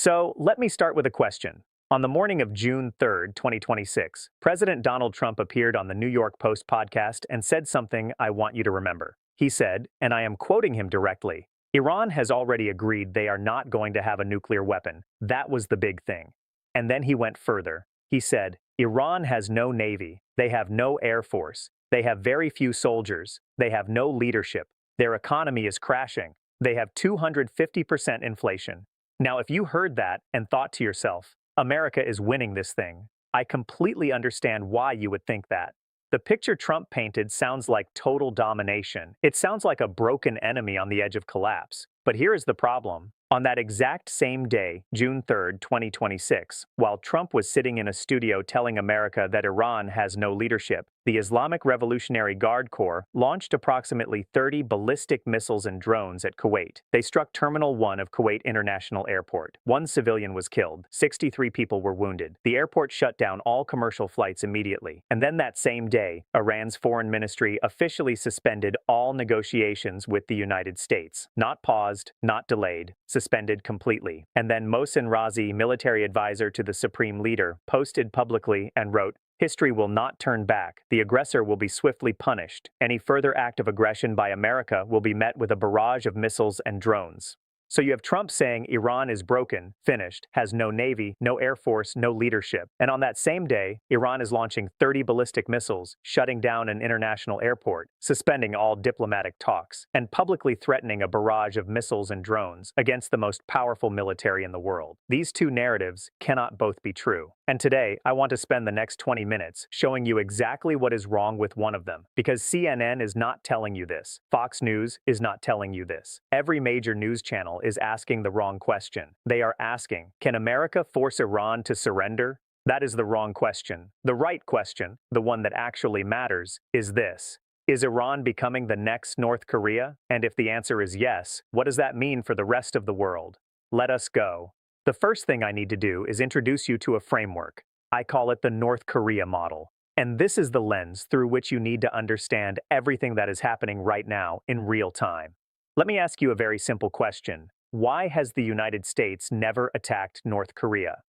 So let me start with a question. On the morning of June 3rd, 2026, President Donald Trump appeared on the New York Post podcast and said something I want you to remember. He said, and I am quoting him directly, Iran has already agreed they are not going to have a nuclear weapon. That was the big thing. And then he went further. He said, Iran has no navy, they have no air force, they have very few soldiers, they have no leadership, their economy is crashing, they have 250% inflation. Now, if you heard that and thought to yourself, America is winning this thing, I completely understand why you would think that. The picture Trump painted sounds like total domination. It sounds like a broken enemy on the edge of collapse. But here is the problem. On that exact same day, June 3rd, 2026, while Trump was sitting in a studio telling America that Iran has no leadership, the Islamic Revolutionary Guard Corps launched approximately 30 ballistic missiles and drones at Kuwait. They struck Terminal 1 of Kuwait International Airport. One civilian was killed. 63 people were wounded. The airport shut down all commercial flights immediately. And then that same day, Iran's foreign ministry officially suspended all negotiations with the United States. Not paused, not delayed, suspended completely. And then Mohsen Razi, military advisor to the supreme leader, posted publicly and wrote, History will not turn back. The aggressor will be swiftly punished. Any further act of aggression by America will be met with a barrage of missiles and drones. So you have Trump saying Iran is broken, finished, has no navy, no air force, no leadership. And on that same day, Iran is launching 30 ballistic missiles, shutting down an international airport, suspending all diplomatic talks, and publicly threatening a barrage of missiles and drones against the most powerful military in the world. These two narratives cannot both be true. And today, I want to spend the next 20 minutes showing you exactly what is wrong with one of them. Because CNN is not telling you this. Fox News is not telling you this. Every major news channel is asking the wrong question. They are asking, can America force Iran to surrender? That is the wrong question. The right question, the one that actually matters, is this. Is Iran becoming the next North Korea? And if the answer is yes, what does that mean for the rest of the world? Let us go. The first thing I need to do is introduce you to a framework. I call it the North Korea model. And this is the lens through which you need to understand everything that is happening right now in real time. Let me ask you a very simple question. Why has the United States never attacked North Korea?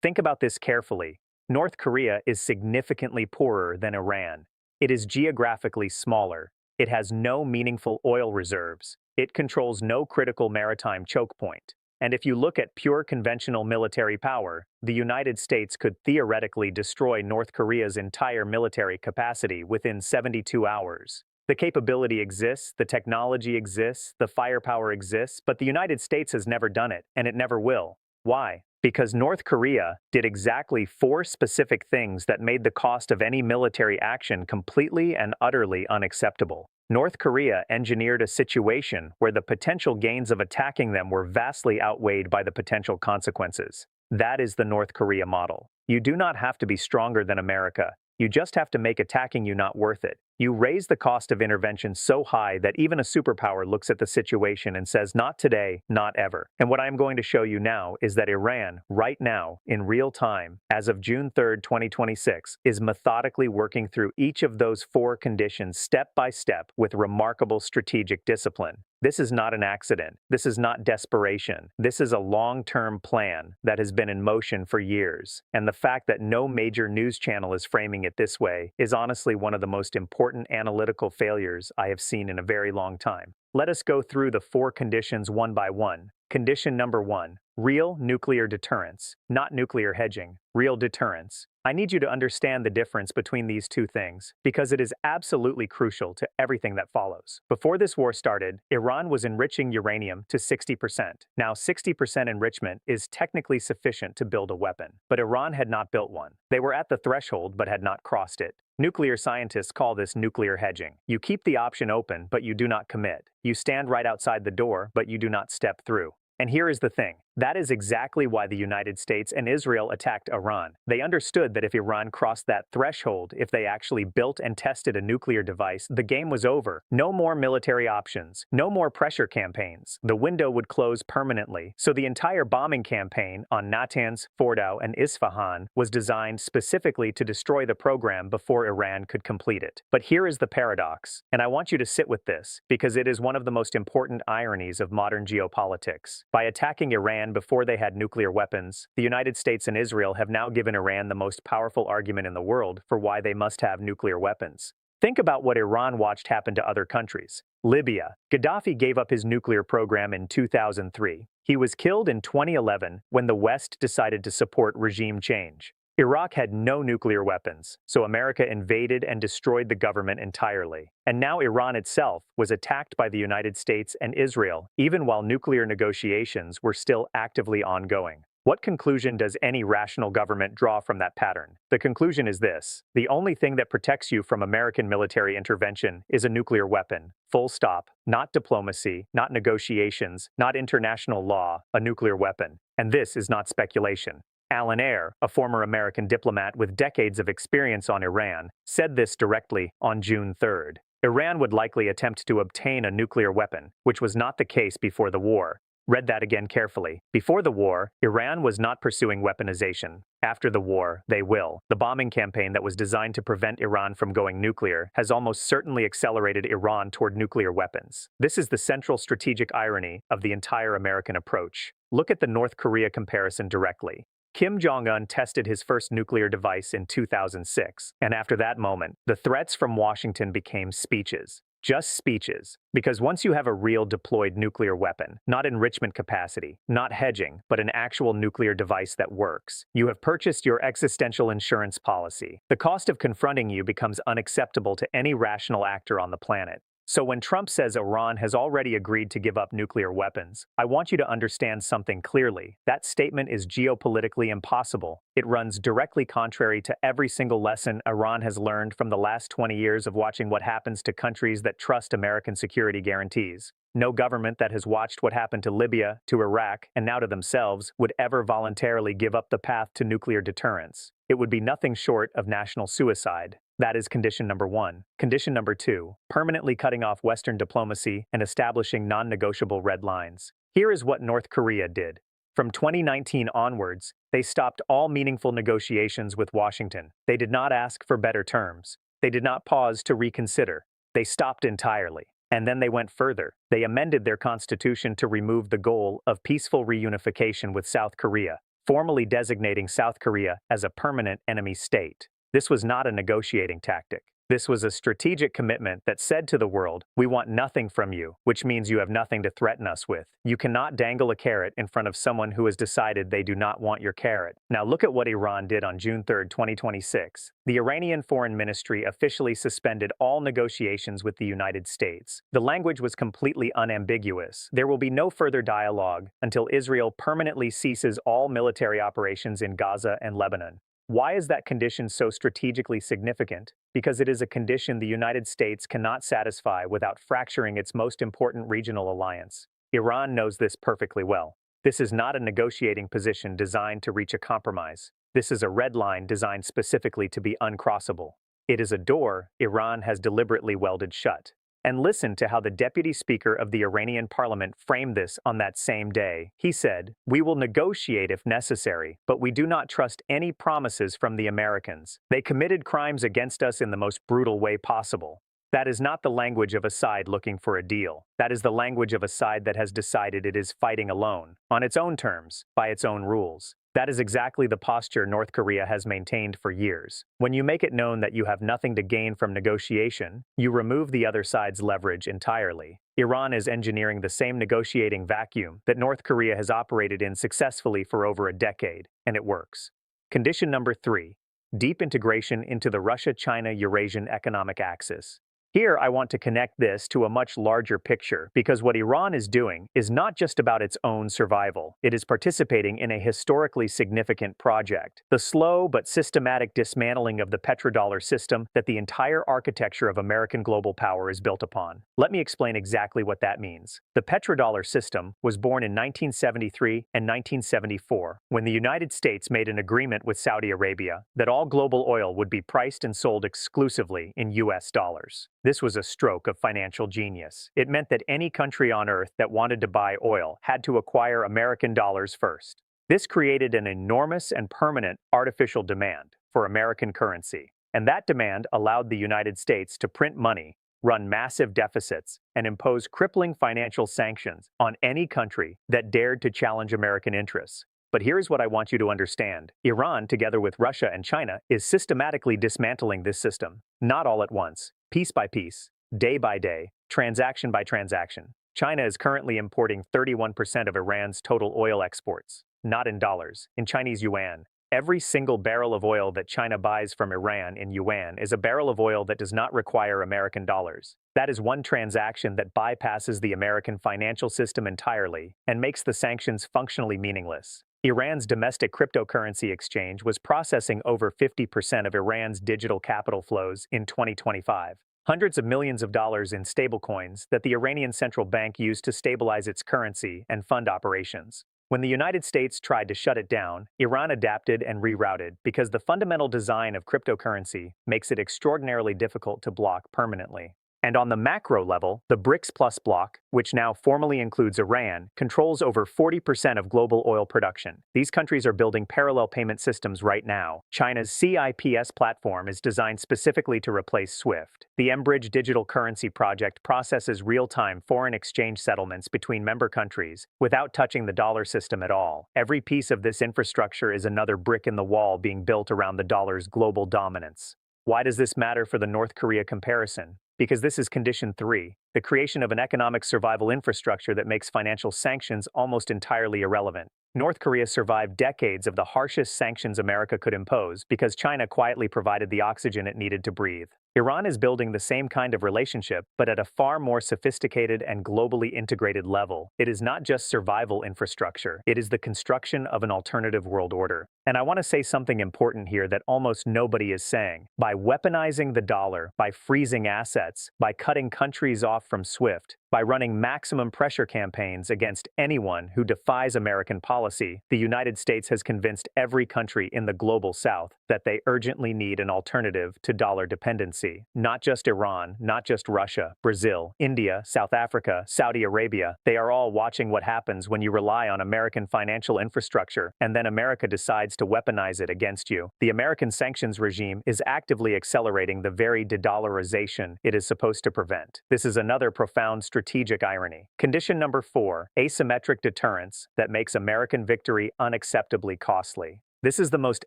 Think about this carefully. North Korea is significantly poorer than Iran. It is geographically smaller. It has no meaningful oil reserves. It controls no critical maritime choke point. And if you look at pure conventional military power, the United States could theoretically destroy North Korea's entire military capacity within 72 hours. The capability exists, the technology exists, the firepower exists, but the United States has never done it, and it never will. Why? Because North Korea did exactly 4 specific things that made the cost of any military action completely and utterly unacceptable. North Korea engineered a situation where the potential gains of attacking them were vastly outweighed by the potential consequences. That is the North Korea model. You do not have to be stronger than America. You just have to make attacking you not worth it. You raise the cost of intervention so high that even a superpower looks at the situation and says, not today, not ever. And what I'm going to show you now is that Iran, right now, in real time, as of June 3rd, 2026, is methodically working through each of those 4 conditions step by step with remarkable strategic discipline. This is not an accident. This is not desperation. This is a long-term plan that has been in motion for years. And the fact that no major news channel is framing it this way is honestly one of the most important analytical failures I have seen in a very long time. Let us go through the 4 conditions one by one. Condition number 1, real nuclear deterrence, not nuclear hedging, real deterrence. I need you to understand the difference between these two things because it is absolutely crucial to everything that follows. Before this war started, Iran was enriching uranium to 60%. Now, 60% enrichment is technically sufficient to build a weapon, but Iran had not built one. They were at the threshold but had not crossed it. Nuclear scientists call this nuclear hedging. You keep the option open, but you do not commit. You stand right outside the door, but you do not step through. And here is the thing. That is exactly why the United States and Israel attacked Iran. They understood that if Iran crossed that threshold, if they actually built and tested a nuclear device, the game was over. No more military options. No more pressure campaigns. The window would close permanently. So the entire bombing campaign on Natanz, Fordow, and Isfahan was designed specifically to destroy the program before Iran could complete it. But here is the paradox, and I want you to sit with this, because it is one of the most important ironies of modern geopolitics. By attacking Iran Iran before they had nuclear weapons, the United States and Israel have now given Iran the most powerful argument in the world for why they must have nuclear weapons. Think about what Iran watched happen to other countries. Libya. Gaddafi gave up his nuclear program in 2003. He was killed in 2011 when the West decided to support regime change. Iraq had no nuclear weapons, so America invaded and destroyed the government entirely. And now Iran itself was attacked by the United States and Israel, even while nuclear negotiations were still actively ongoing. What conclusion does any rational government draw from that pattern? The conclusion is this: the only thing that protects you from American military intervention is a nuclear weapon. Full stop. Not diplomacy, not negotiations, not international law, a nuclear weapon. And this is not speculation. Alan Eyre, a former American diplomat with decades of experience on Iran, said this directly on June 3rd. Iran would likely attempt to obtain a nuclear weapon, which was not the case before the war. Read that again carefully. Before the war, Iran was not pursuing weaponization. After the war, they will. The bombing campaign that was designed to prevent Iran from going nuclear has almost certainly accelerated Iran toward nuclear weapons. This is the central strategic irony of the entire American approach. Look at the North Korea comparison directly. Kim Jong-un tested his first nuclear device in 2006, and after that moment, the threats from Washington became speeches. Just speeches. Because once you have a real deployed nuclear weapon, not enrichment capacity, not hedging, but an actual nuclear device that works, you have purchased your existential insurance policy. The cost of confronting you becomes unacceptable to any rational actor on the planet. So when Trump says Iran has already agreed to give up nuclear weapons, I want you to understand something clearly. That statement is geopolitically impossible. It runs directly contrary to every single lesson Iran has learned from the last 20 years of watching what happens to countries that trust American security guarantees. No government that has watched what happened to Libya, to Iraq, and now to themselves would ever voluntarily give up the path to nuclear deterrence. It would be nothing short of national suicide. That is condition number one. Condition number two, permanently cutting off Western diplomacy and establishing non-negotiable red lines. Here is what North Korea did. From 2019 onwards, they stopped all meaningful negotiations with Washington. They did not ask for better terms. They did not pause to reconsider. They stopped entirely. And then they went further. They amended their constitution to remove the goal of peaceful reunification with South Korea, formally designating South Korea as a permanent enemy state. This was not a negotiating tactic. This was a strategic commitment that said to the world, we want nothing from you, which means you have nothing to threaten us with. You cannot dangle a carrot in front of someone who has decided they do not want your carrot. Now look at what Iran did on June 3, 2026. The Iranian Foreign Ministry officially suspended all negotiations with the United States. The language was completely unambiguous. There will be no further dialogue until Israel permanently ceases all military operations in Gaza and Lebanon. Why is that condition so strategically significant? Because it is a condition the United States cannot satisfy without fracturing its most important regional alliance. Iran knows this perfectly well. This is not a negotiating position designed to reach a compromise. This is a red line designed specifically to be uncrossable. It is a door Iran has deliberately welded shut. And listen to how the deputy speaker of the Iranian parliament framed this on that same day. He said, "We will negotiate if necessary, but we do not trust any promises from the Americans. They committed crimes against us in the most brutal way possible." That is not the language of a side looking for a deal. That is the language of a side that has decided it is fighting alone, on its own terms, by its own rules. That is exactly the posture North Korea has maintained for years. When you make it known that you have nothing to gain from negotiation, you remove the other side's leverage entirely. Iran is engineering the same negotiating vacuum that North Korea has operated in successfully for over a decade, and it works. Condition number 3, deep integration into the Russia-China-Eurasian economic axis. Here, I want to connect this to a much larger picture because what Iran is doing is not just about its own survival. It is participating in a historically significant project, the slow but systematic dismantling of the petrodollar system that the entire architecture of American global power is built upon. Let me explain exactly what that means. The petrodollar system was born in 1973 and 1974 when the United States made an agreement with Saudi Arabia that all global oil would be priced and sold exclusively in US dollars. This was a stroke of financial genius. It meant that any country on Earth that wanted to buy oil had to acquire American dollars first. This created an enormous and permanent artificial demand for American currency. And that demand allowed the United States to print money run massive deficits, and impose crippling financial sanctions on any country that dared to challenge American interests. But here's what I want you to understand. Iran, together with Russia and China, is systematically dismantling this system. Not all at once, piece by piece, day by day, transaction by transaction. China is currently importing 31% of Iran's total oil exports. Not in dollars, in Chinese yuan. Every single barrel of oil that China buys from Iran in yuan is a barrel of oil that does not require American dollars. That is one transaction that bypasses the American financial system entirely and makes the sanctions functionally meaningless. Iran's domestic cryptocurrency exchange was processing over 50% of Iran's digital capital flows in 2025. Hundreds of millions of dollars in stablecoins that the Iranian central bank used to stabilize its currency and fund operations. When the United States tried to shut it down, Iran adapted and rerouted because the fundamental design of cryptocurrency makes it extraordinarily difficult to block permanently. And on the macro level, the BRICS Plus bloc, which now formally includes Iran, controls over 40% of global oil production. These countries are building parallel payment systems right now. China's CIPS platform is designed specifically to replace SWIFT. The mBridge digital currency project processes real-time foreign exchange settlements between member countries without touching the dollar system at all. Every piece of this infrastructure is another brick in the wall being built around the dollar's global dominance. Why does this matter for the North Korea comparison? Because this is condition 3, the creation of an economic survival infrastructure that makes financial sanctions almost entirely irrelevant. North Korea survived decades of the harshest sanctions America could impose because China quietly provided the oxygen it needed to breathe. Iran is building the same kind of relationship, but at a far more sophisticated and globally integrated level. It is not just survival infrastructure, it is the construction of an alternative world order. And I want to say something important here that almost nobody is saying. By weaponizing the dollar, by freezing assets, by cutting countries off from SWIFT, by running maximum pressure campaigns against anyone who defies American policy, the United States has convinced every country in the global South that they urgently need an alternative to dollar dependency. Not just Iran, not just Russia, Brazil, India, South Africa, Saudi Arabia. They are all watching what happens when you rely on American financial infrastructure, and then America decides to weaponize it against you. The American sanctions regime is actively accelerating the very de-dollarization it is supposed to prevent. This is another profound strategic irony. Condition number 4, asymmetric deterrence that makes American victory unacceptably costly. This is the most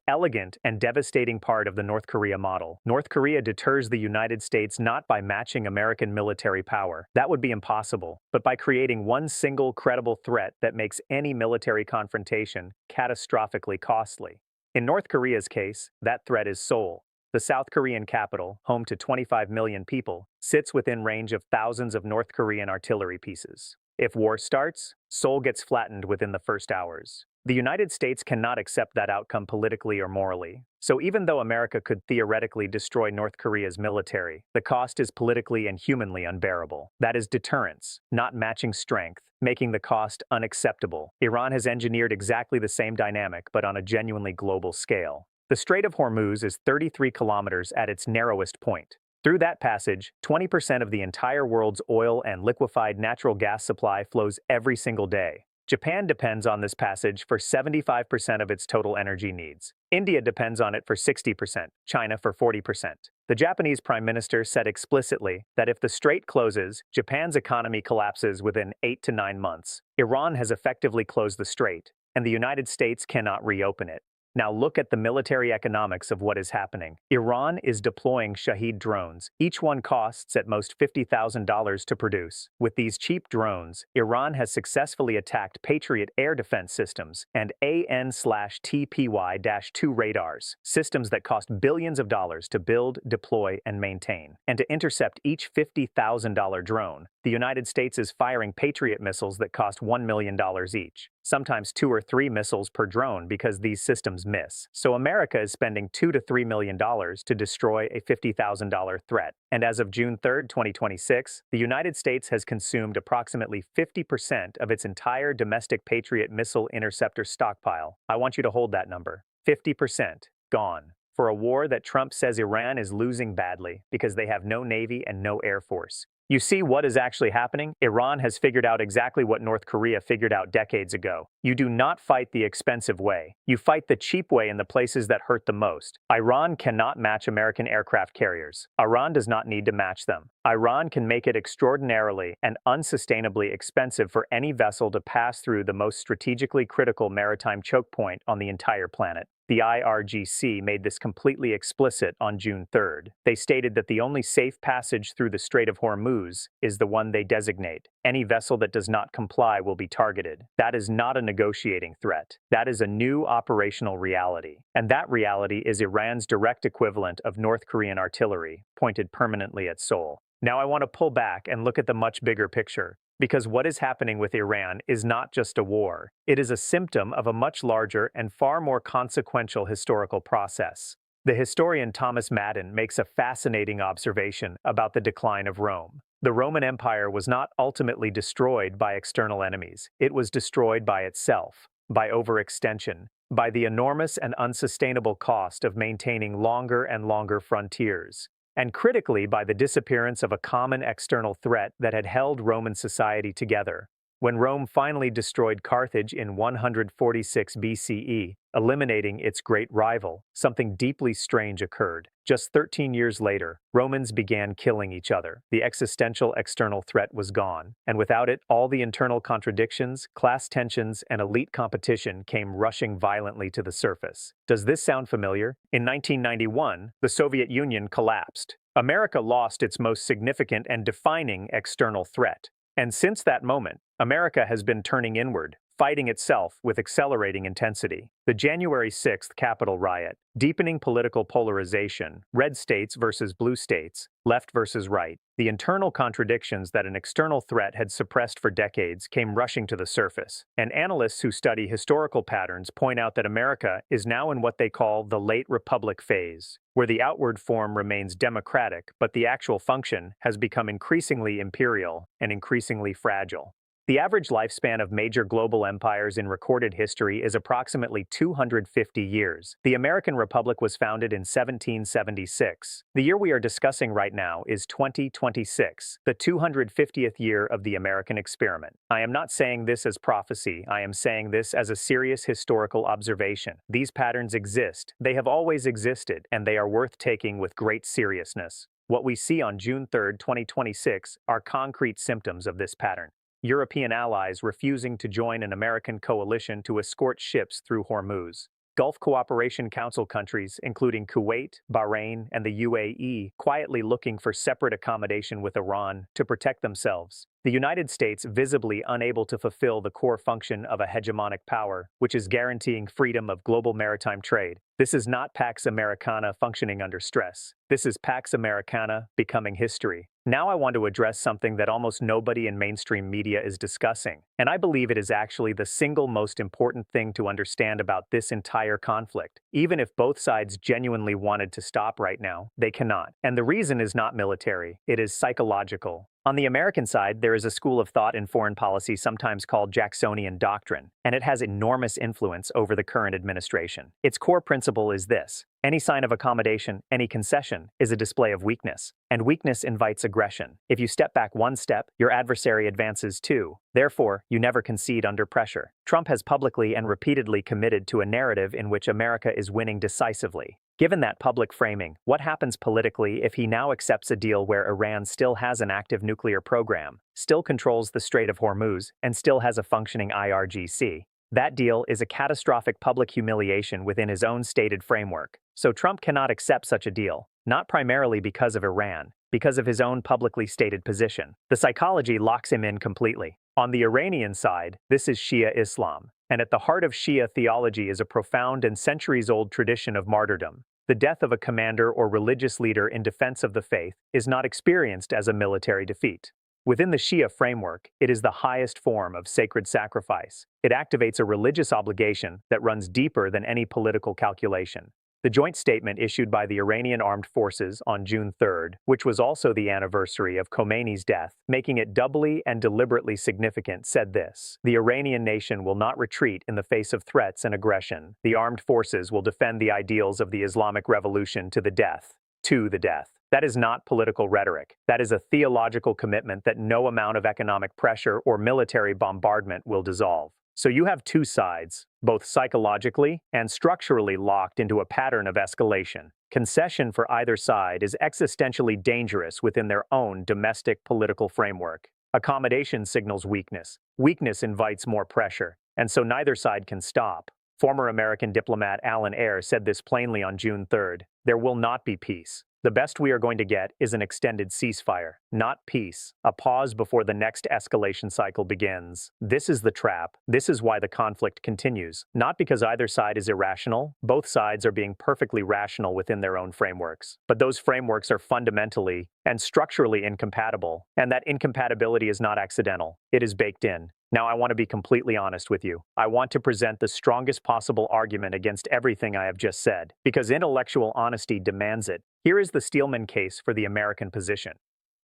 elegant and devastating part of the North Korea model. North Korea deters the United States not by matching American military power. That would be impossible, but by creating one single credible threat that makes any military confrontation catastrophically costly. In North Korea's case, that threat is Seoul. The South Korean capital, home to 25 million people, sits within range of thousands of North Korean artillery pieces. If war starts, Seoul gets flattened within the first hours. The United States cannot accept that outcome politically or morally. So even though America could theoretically destroy North Korea's military, the cost is politically and humanly unbearable. That is deterrence, not matching strength, making the cost unacceptable. Iran has engineered exactly the same dynamic, but on a genuinely global scale. The Strait of Hormuz is 33 kilometers at its narrowest point. Through that passage, 20% of the entire world's oil and liquefied natural gas supply flows every single day. Japan depends on this passage for 75% of its total energy needs. India depends on it for 60%, China for 40%. The Japanese Prime Minister said explicitly that if the strait closes, Japan's economy collapses within 8 to 9 months. Iran has effectively closed the strait, and the United States cannot reopen it. Now look at the military economics of what is happening. Iran is deploying Shahed drones. Each one costs at most $50,000 to produce. With these cheap drones, Iran has successfully attacked Patriot air defense systems and AN/TPY-2 radars, systems that cost billions of dollars to build, deploy, and maintain. And to intercept each $50,000 drone, the United States is firing Patriot missiles that cost $1 million each. Sometimes 2 or 3 missiles per drone because these systems miss. So America is spending $2 to $3 million to destroy a $50,000 threat. And as of June 3, 2026, the United States has consumed approximately 50% of its entire domestic Patriot missile interceptor stockpile. I want you to hold that number. 50% gone. For a war that Trump says Iran is losing badly because they have no navy and no air force. You see what is actually happening? Iran has figured out exactly what North Korea figured out decades ago. You do not fight the expensive way. You fight the cheap way in the places that hurt the most. Iran cannot match American aircraft carriers. Iran does not need to match them. Iran can make it extraordinarily and unsustainably expensive for any vessel to pass through the most strategically critical maritime choke point on the entire planet. The IRGC made this completely explicit on June 3rd. They stated that the only safe passage through the Strait of Hormuz is the one they designate. Any vessel that does not comply will be targeted. That is not a negotiating threat. That is a new operational reality. And that reality is Iran's direct equivalent of North Korean artillery, pointed permanently at Seoul. Now I want to pull back and look at the much bigger picture. Because what is happening with Iran is not just a war. It is a symptom of a much larger and far more consequential historical process. The historian Thomas Madden makes a fascinating observation about the decline of Rome. The Roman Empire was not ultimately destroyed by external enemies. It was destroyed by itself, by overextension, by the enormous and unsustainable cost of maintaining longer and longer frontiers, and critically by the disappearance of a common external threat that had held Roman society together. When Rome finally destroyed Carthage in 146 BCE, eliminating its great rival, something deeply strange occurred. Just 13 years later, Romans began killing each other. The existential external threat was gone, and without it, all the internal contradictions, class tensions, and elite competition came rushing violently to the surface. Does this sound familiar? In 1991, the Soviet Union collapsed. America lost its most significant and defining external threat. And since that moment, America has been turning inward, fighting itself with accelerating intensity. The January 6th Capitol riot, deepening political polarization, red states versus blue states, left versus right. The internal contradictions that an external threat had suppressed for decades came rushing to the surface. And analysts who study historical patterns point out that America is now in what they call the late Republic phase, where the outward form remains democratic, but the actual function has become increasingly imperial and increasingly fragile. The average lifespan of major global empires in recorded history is approximately 250 years. The American Republic was founded in 1776. The year we are discussing right now is 2026, the 250th year of the American experiment. I am not saying this as prophecy, I am saying this as a serious historical observation. These patterns exist, they have always existed, and they are worth taking with great seriousness. What we see on June 3, 2026 are concrete symptoms of this pattern. European allies refusing to join an American coalition to escort ships through Hormuz. Gulf Cooperation Council countries, including Kuwait, Bahrain, and the UAE, quietly looking for separate accommodation with Iran to protect themselves. The United States visibly unable to fulfill the core function of a hegemonic power, which is guaranteeing freedom of global maritime trade. This is not Pax Americana functioning under stress. This is Pax Americana becoming history. Now I want to address something that almost nobody in mainstream media is discussing, and I believe it is actually the single most important thing to understand about this entire conflict. Even if both sides genuinely wanted to stop right now, they cannot. And the reason is not military, it is psychological. On the American side, there is a school of thought in foreign policy sometimes called Jacksonian doctrine, and it has enormous influence over the current administration. Its core principle is this: any sign of accommodation, any concession, is a display of weakness, and weakness invites aggression. If you step back one step, your adversary advances two. Therefore, you never concede under pressure. Trump has publicly and repeatedly committed to a narrative in which America is winning decisively. Given that public framing, what happens politically if he now accepts a deal where Iran still has an active nuclear program, still controls the Strait of Hormuz, and still has a functioning IRGC? That deal is a catastrophic public humiliation within his own stated framework. So Trump cannot accept such a deal, not primarily because of Iran, because of his own publicly stated position. The psychology locks him in completely. On the Iranian side, this is Shia Islam, and at the heart of Shia theology is a profound and centuries-old tradition of martyrdom. The death of a commander or religious leader in defense of the faith is not experienced as a military defeat. Within the Shia framework, it is the highest form of sacred sacrifice. It activates a religious obligation that runs deeper than any political calculation. The joint statement issued by the Iranian Armed Forces on June 3rd, which was also the anniversary of Khomeini's death, making it doubly and deliberately significant, said this: "The Iranian nation will not retreat in the face of threats and aggression. The armed forces will defend the ideals of the Islamic Revolution to the death. To the death." That is not political rhetoric. That is a theological commitment that no amount of economic pressure or military bombardment will dissolve. So you have two sides, both psychologically and structurally locked into a pattern of escalation. Concession for either side is existentially dangerous within their own domestic political framework. Accommodation signals weakness. Weakness invites more pressure, and so neither side can stop. Former American diplomat Alan Ayre said this plainly on June 3rd. There will not be peace. The best we are going to get is an extended ceasefire, not peace, a pause before the next escalation cycle begins. This is the trap. This is why the conflict continues. Not because either side is irrational. Both sides are being perfectly rational within their own frameworks. But those frameworks are fundamentally and structurally incompatible, and that incompatibility is not accidental. It is baked in. Now, I want to be completely honest with you. I want to present the strongest possible argument against everything I have just said, because intellectual honesty demands it. Here is the Steelman case for the American position.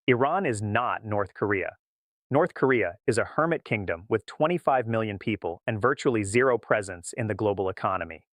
Iran is not North Korea. North Korea is a hermit kingdom with 25 million people and virtually zero presence in the global economy.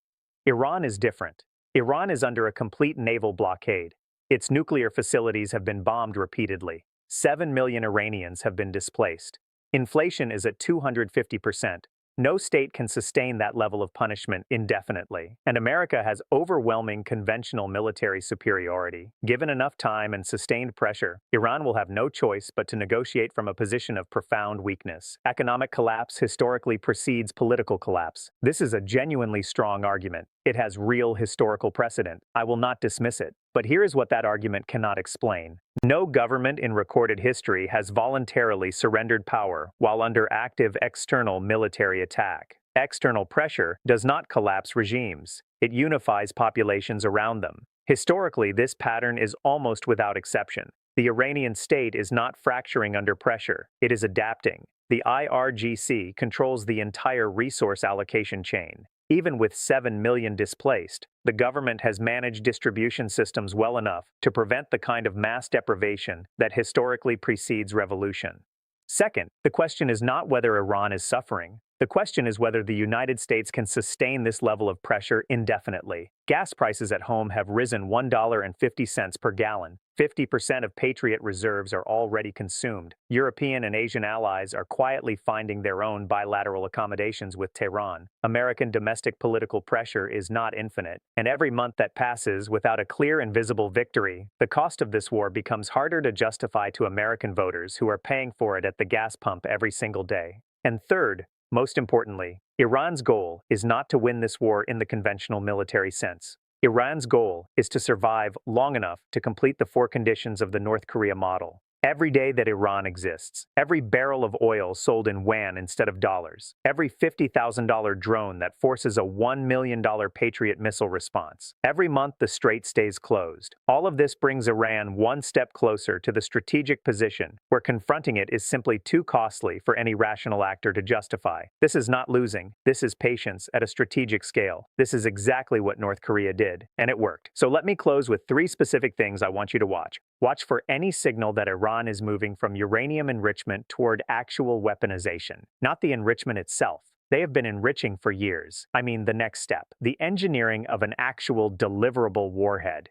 Iran is different. Iran is under a complete naval blockade. Its nuclear facilities have been bombed repeatedly. 7 million Iranians have been displaced. Inflation is at 250%. No state can sustain that level of punishment indefinitely, and America has overwhelming conventional military superiority. Given enough time and sustained pressure, Iran will have no choice but to negotiate from a position of profound weakness. Economic collapse historically precedes political collapse. This is a genuinely strong argument. It has real historical precedent. I will not dismiss it. But here is what that argument cannot explain. No government in recorded history has voluntarily surrendered power while under active external military attack. External pressure does not collapse regimes. It unifies populations around them. Historically, this pattern is almost without exception. The Iranian state is not fracturing under pressure. It is adapting. The IRGC controls the entire resource allocation chain. Even with 7 million displaced, the government has managed distribution systems well enough to prevent the kind of mass deprivation that historically precedes revolution. Second, the question is not whether Iran is suffering. The question is whether the United States can sustain this level of pressure indefinitely. Gas prices at home have risen $1.50 per gallon. 50% of Patriot reserves are already consumed. European and Asian allies are quietly finding their own bilateral accommodations with Tehran. American domestic political pressure is not infinite, and every month that passes without a clear and visible victory, the cost of this war becomes harder to justify to American voters who are paying for it at the gas pump every single day. And third, most importantly, Iran's goal is not to win this war in the conventional military sense. Iran's goal is to survive long enough to complete the four conditions of the North Korea model. Every day that Iran exists, every barrel of oil sold in yuan instead of dollars, every $50,000 drone that forces a $1 million Patriot missile response, every month the strait stays closed. All of this brings Iran one step closer to the strategic position where confronting it is simply too costly for any rational actor to justify. This is not losing. This is patience at a strategic scale. This is exactly what North Korea did, and it worked. So let me close with 3 specific things I want you to watch. Watch for any signal that Iran is moving from uranium enrichment toward actual weaponization, not the enrichment itself. They have been enriching for years. I mean, the next step, the engineering of an actual deliverable warhead.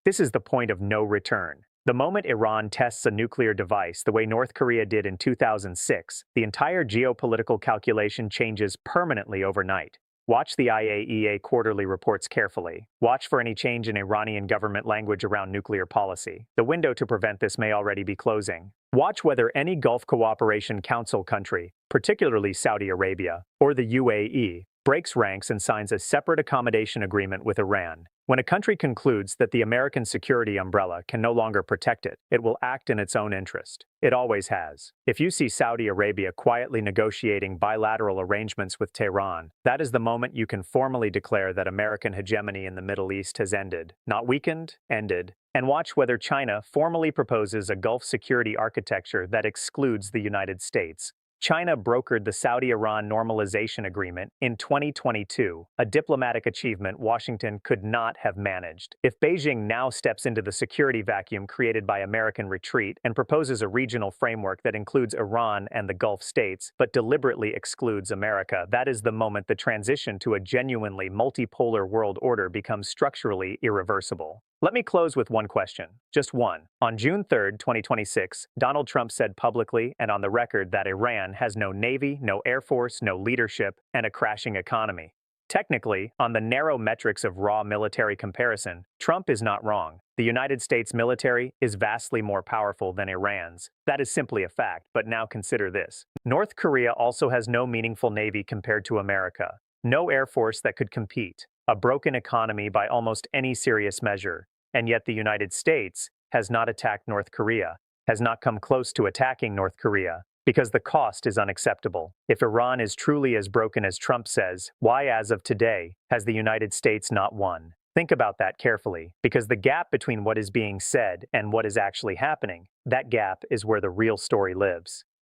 This is the point of no return. The moment Iran tests a nuclear device the way North Korea did in 2006, the entire geopolitical calculation changes permanently overnight. Watch the IAEA quarterly reports carefully. Watch for any change in Iranian government language around nuclear policy. The window to prevent this may already be closing. Watch whether any Gulf Cooperation Council country, particularly Saudi Arabia or the UAE, breaks ranks and signs a separate accommodation agreement with Iran. When a country concludes that the American security umbrella can no longer protect it, it will act in its own interest. It always has. If you see Saudi Arabia quietly negotiating bilateral arrangements with Tehran, that is the moment you can formally declare that American hegemony in the Middle East has ended. Not weakened, ended. And watch whether China formally proposes a Gulf security architecture that excludes the United States. China brokered the Saudi-Iran Normalization Agreement in 2022, a diplomatic achievement Washington could not have managed. If Beijing now steps into the security vacuum created by American retreat and proposes a regional framework that includes Iran and the Gulf states, but deliberately excludes America, that is the moment the transition to a genuinely multipolar world order becomes structurally irreversible. Let me close with one question, just one. On June 3rd, 2026, Donald Trump said publicly and on the record that Iran has no navy, no air force, no leadership, and a crashing economy. Technically, on the narrow metrics of raw military comparison, Trump is not wrong. The United States military is vastly more powerful than Iran's. That is simply a fact, but now consider this. North Korea also has no meaningful navy compared to America, no air force that could compete, a broken economy by almost any serious measure, and yet the United States has not attacked North Korea, has not come close to attacking North Korea, because the cost is unacceptable. If Iran is truly as broken as Trump says, why as of today has the United States not won? Think about that carefully, because the gap between what is being said and what is actually happening, that gap is where the real story lives.